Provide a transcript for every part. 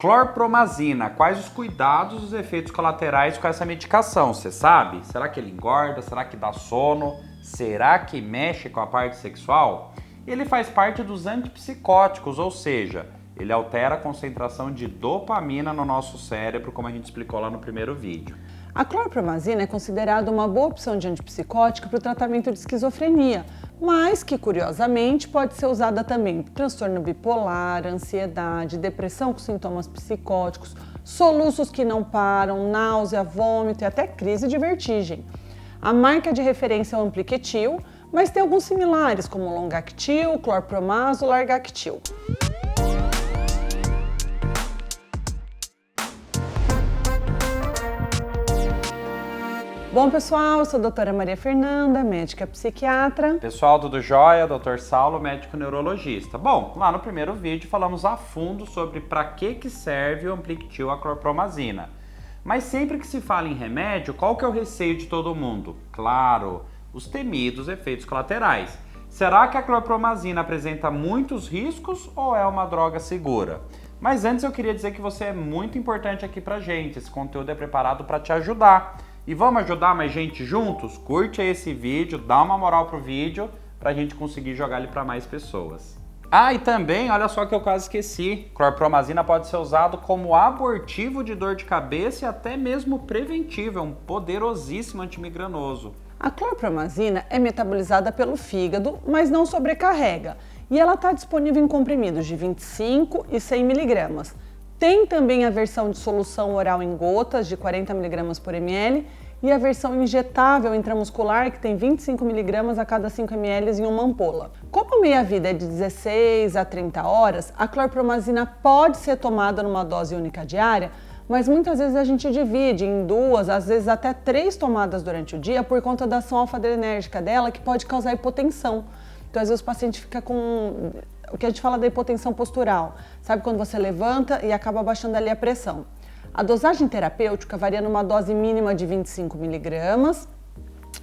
Clorpromazina, quais os cuidados e os efeitos colaterais com essa medicação? Você sabe? Será que ele engorda? Será que dá sono? Será que mexe com a parte sexual? Ele faz parte dos antipsicóticos, ou seja, ele altera a concentração de dopamina no nosso cérebro, como a gente explicou lá no primeiro vídeo. A clorpromazina é considerada uma boa opção de antipsicótica para o tratamento de esquizofrenia, mas que, curiosamente, pode ser usada também para transtorno bipolar, ansiedade, depressão com sintomas psicóticos, soluços que não param, náusea, vômito e até crise de vertigem. A marca de referência é o Ampliquetil, mas tem alguns similares, como o Longactil, Clorpromaz ou Largactil. Bom, pessoal, eu sou a doutora Maria Fernanda, médica psiquiatra. Pessoal, tudo jóia? Dr. Saulo, médico neurologista. Bom, lá no primeiro vídeo falamos a fundo sobre para que serve o Ampliquetil, a clorpromazina. Mas sempre que se fala em remédio, qual que é o receio de todo mundo? Claro, os temidos efeitos colaterais. Será que a clorpromazina apresenta muitos riscos ou é uma droga segura? Mas antes eu queria dizer que você é muito importante aqui pra gente. Esse conteúdo é preparado para te ajudar. E vamos ajudar mais gente juntos? Curte aí esse vídeo, dá uma moral pro vídeo pra gente conseguir jogar ele para mais pessoas. Ah, e também, olha só que eu quase esqueci, clorpromazina pode ser usado como abortivo de dor de cabeça e até mesmo preventivo, é um poderosíssimo antimigranoso. A clorpromazina é metabolizada pelo fígado, mas não sobrecarrega, e ela está disponível em comprimidos de 25 e 100 mg. Tem também a versão de solução oral em gotas de 40 mg por ml e a versão injetável intramuscular que tem 25 mg a cada 5 ml em uma ampola. Como a meia-vida é de 16 a 30 horas, a clorpromazina pode ser tomada numa dose única diária, mas muitas vezes a gente divide em 2, às vezes até 3 tomadas durante o dia por conta da ação alfa-adrenérgica dela, que pode causar hipotensão. Então, às vezes o paciente fica com o que a gente fala da hipotensão postural. Sabe quando você levanta e acaba baixando ali a pressão? A dosagem terapêutica varia numa dose mínima de 25 mg,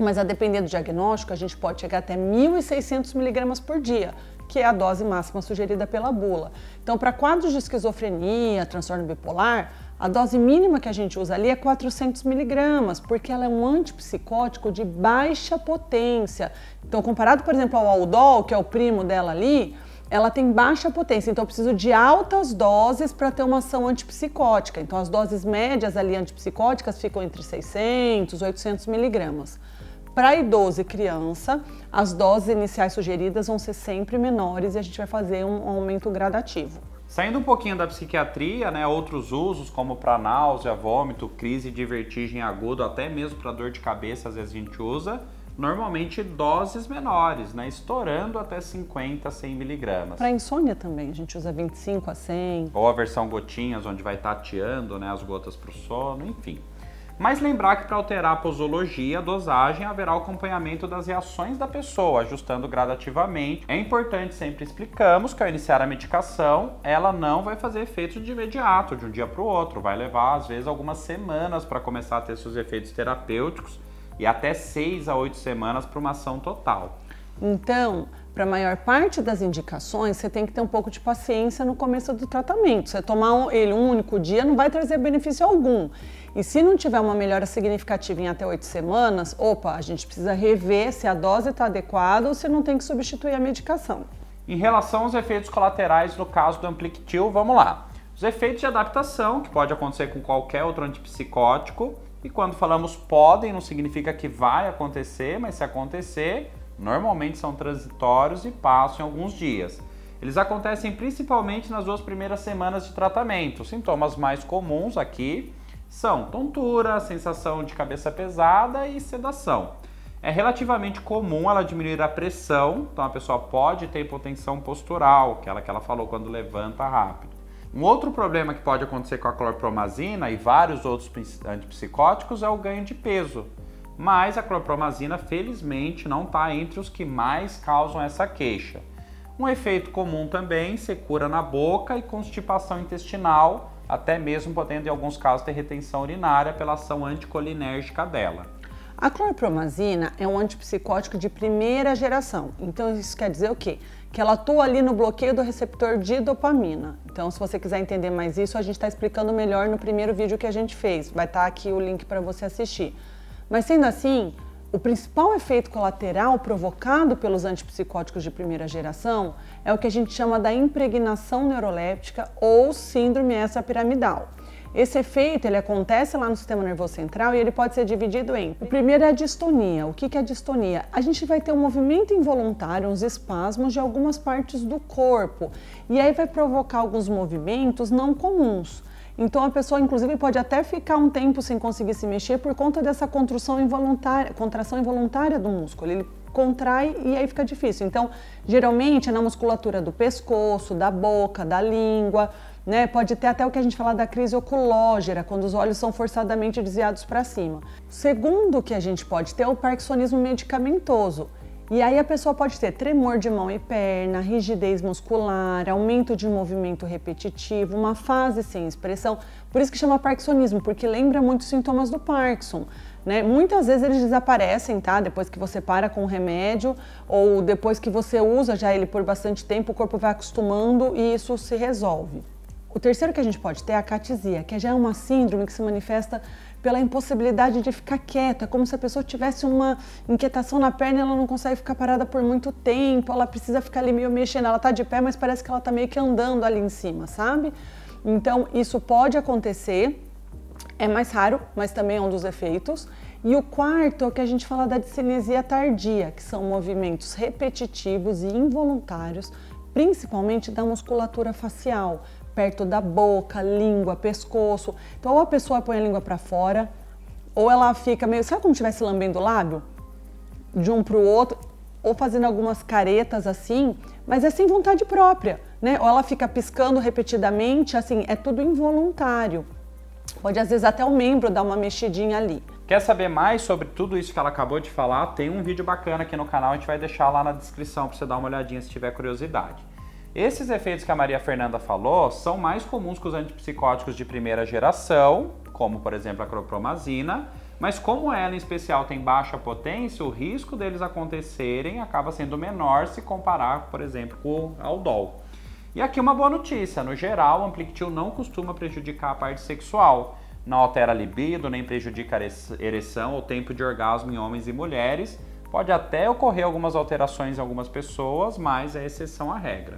mas a depender do diagnóstico, a gente pode chegar até 1.600 mg por dia, que é a dose máxima sugerida pela bula. Então, para quadros de esquizofrenia, transtorno bipolar, a dose mínima que a gente usa ali é 400 mg, porque ela é um antipsicótico de baixa potência. Então, comparado, por exemplo, ao Aldol, que é o primo dela ali, ela tem baixa potência, então eu preciso de altas doses para ter uma ação antipsicótica. Então, as doses médias ali antipsicóticas ficam entre 600 e 800 mg. Para idoso e criança, as doses iniciais sugeridas vão ser sempre menores e a gente vai fazer um aumento gradativo. Saindo um pouquinho da psiquiatria, né, outros usos como para náusea, vômito, crise de vertigem aguda, até mesmo para dor de cabeça, às vezes a gente usa, normalmente doses menores, né, estourando até 50 a 100 mg. Para insônia também, a gente usa 25 a 100. Ou a versão gotinhas, onde vai tateando, né, as gotas para o sono, enfim. Mas lembrar que para alterar a posologia, a dosagem, haverá o acompanhamento das reações da pessoa, ajustando gradativamente. É importante, sempre explicamos, que ao iniciar a medicação, ela não vai fazer efeito de imediato, de um dia para o outro. Vai levar, às vezes, algumas semanas para começar a ter seus efeitos terapêuticos e até 6 a 8 semanas para uma ação total. Então, para a maior parte das indicações, você tem que ter um pouco de paciência no começo do tratamento. Você tomar ele um único dia não vai trazer benefício algum. E se não tiver uma melhora significativa em até 8 semanas, a gente precisa rever se a dose está adequada ou se não tem que substituir a medicação. Em relação aos efeitos colaterais no caso do Ampliquetil, vamos lá. Os efeitos de adaptação, que pode acontecer com qualquer outro antipsicótico, e quando falamos podem, não significa que vai acontecer, mas se acontecer, normalmente são transitórios e passam em alguns dias. Eles acontecem principalmente nas 2 primeiras semanas de tratamento. Os sintomas mais comuns aqui são tontura, sensação de cabeça pesada e sedação. É relativamente comum ela diminuir a pressão, então a pessoa pode ter hipotensão postural, aquela que ela falou quando levanta rápido. Um outro problema que pode acontecer com a clorpromazina e vários outros antipsicóticos é o ganho de peso. Mas a clorpromazina, felizmente, não está entre os que mais causam essa queixa. Um efeito comum também, secura na boca e constipação intestinal, até mesmo podendo em alguns casos ter retenção urinária pela ação anticolinérgica dela. A clorpromazina é um antipsicótico de primeira geração. Então isso quer dizer o quê? Que ela atua ali no bloqueio do receptor de dopamina. Então, se você quiser entender mais isso, a gente está explicando melhor no primeiro vídeo que a gente fez. Vai estar aqui o link para você assistir. Mas sendo assim, o principal efeito colateral provocado pelos antipsicóticos de primeira geração é o que a gente chama da impregnação neuroléptica ou síndrome extrapiramidal. Esse efeito ele acontece lá no sistema nervoso central e ele pode ser dividido em... O primeiro é a distonia. O que é a distonia? A gente vai ter um movimento involuntário, uns espasmos de algumas partes do corpo. E aí vai provocar alguns movimentos não comuns. Então a pessoa, inclusive, pode até ficar um tempo sem conseguir se mexer por conta dessa contração involuntária do músculo. Ele contrai e aí fica difícil. Então, geralmente é na musculatura do pescoço, da boca, da língua, né? Pode ter até o que a gente fala da crise oculógera, quando os olhos são forçadamente desviados para cima. Segundo que a gente pode ter é o parkinsonismo medicamentoso. E aí a pessoa pode ter tremor de mão e perna, rigidez muscular, aumento de movimento repetitivo, uma fase sem expressão. Por isso que chama parkinsonismo, porque lembra muito os sintomas do Parkinson, né? Muitas vezes eles desaparecem, tá? Depois que você para com o remédio ou depois que você usa já ele por bastante tempo, o corpo vai acostumando e isso se resolve. O terceiro que a gente pode ter é a acatisia, que já é uma síndrome que se manifesta pela impossibilidade de ficar quieta, como se a pessoa tivesse uma inquietação na perna e ela não consegue ficar parada por muito tempo, ela precisa ficar ali meio mexendo, ela tá de pé, mas parece que ela tá meio que andando ali em cima, sabe? Então, isso pode acontecer, é mais raro, mas também é um dos efeitos. E o quarto é o que a gente fala da discinesia tardia, que são movimentos repetitivos e involuntários, principalmente da musculatura facial, perto da boca, língua, pescoço. Então, ou a pessoa põe a língua para fora, ou ela fica meio... Sabe como se estivesse lambendo o lábio? De um para o outro, ou fazendo algumas caretas assim, mas é sem vontade própria, né? Ou ela fica piscando repetidamente, assim, é tudo involuntário. Pode, às vezes, até o membro dar uma mexidinha ali. Quer saber mais sobre tudo isso que ela acabou de falar? Tem um vídeo bacana aqui no canal, a gente vai deixar lá na descrição para você dar uma olhadinha se tiver curiosidade. Esses efeitos que a Maria Fernanda falou são mais comuns que os antipsicóticos de primeira geração, como por exemplo a clorpromazina, mas como ela em especial tem baixa potência, o risco deles acontecerem acaba sendo menor se comparar, por exemplo, com o Aldol. E aqui uma boa notícia, no geral o Amplictil não costuma prejudicar a parte sexual, não altera a libido, nem prejudica a ereção ou tempo de orgasmo em homens e mulheres, pode até ocorrer algumas alterações em algumas pessoas, mas é exceção à regra.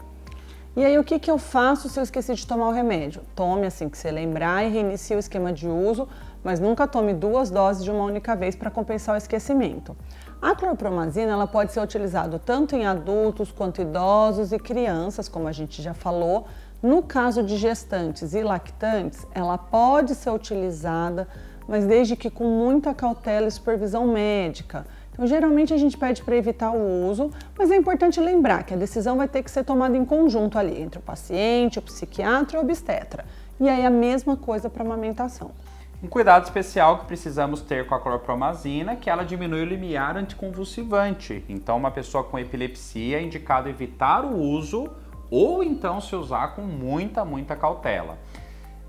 E aí, o que eu faço se eu esqueci de tomar o remédio? Tome assim que você lembrar e reinicie o esquema de uso, mas nunca tome 2 doses de uma única vez para compensar o esquecimento. A clorpromazina ela pode ser utilizada tanto em adultos quanto idosos e crianças, como a gente já falou. No caso de gestantes e lactantes, ela pode ser utilizada, mas desde que com muita cautela e supervisão médica. Então, geralmente a gente pede para evitar o uso, mas é importante lembrar que a decisão vai ter que ser tomada em conjunto ali, entre o paciente, o psiquiatra e o obstetra. E aí a mesma coisa para a amamentação. Um cuidado especial que precisamos ter com a clorpromazina é que ela diminui o limiar anticonvulsivante. Então, uma pessoa com epilepsia é indicado evitar o uso ou então se usar com muita cautela.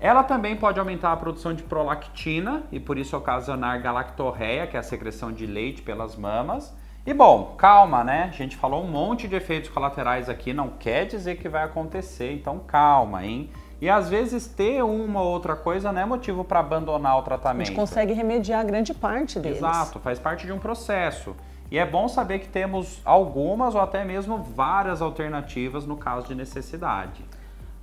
Ela também pode aumentar a produção de prolactina e por isso ocasionar galactorreia, que é a secreção de leite pelas mamas. E bom, calma, né? A gente falou um monte de efeitos colaterais aqui, não quer dizer que vai acontecer, então calma, hein? E às vezes ter uma ou outra coisa não é motivo para abandonar o tratamento. A gente consegue remediar grande parte deles. Exato, faz parte de um processo. E é bom saber que temos algumas ou até mesmo várias alternativas no caso de necessidade.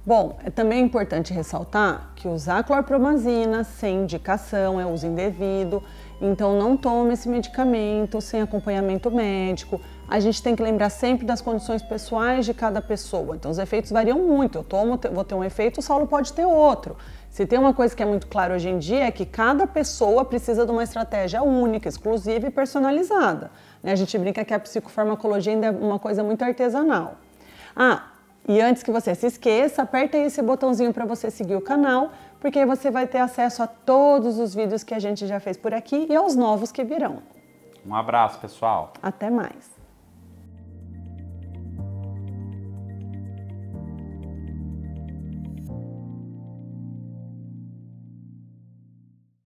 Bom, é também importante ressaltar que usar clorpromazina sem indicação é uso indevido, então não tome esse medicamento sem acompanhamento médico. A gente tem que lembrar sempre das condições pessoais de cada pessoa, então os efeitos variam muito. Eu tomo, vou ter um efeito, o Saulo pode ter outro. Se tem uma coisa que é muito clara hoje em dia é que cada pessoa precisa de uma estratégia única, exclusiva e personalizada. A gente brinca que a psicofarmacologia ainda é uma coisa muito artesanal. E antes que você se esqueça, aperta aí esse botãozinho para você seguir o canal, porque aí você vai ter acesso a todos os vídeos que a gente já fez por aqui e aos novos que virão. Um abraço, pessoal. Até mais.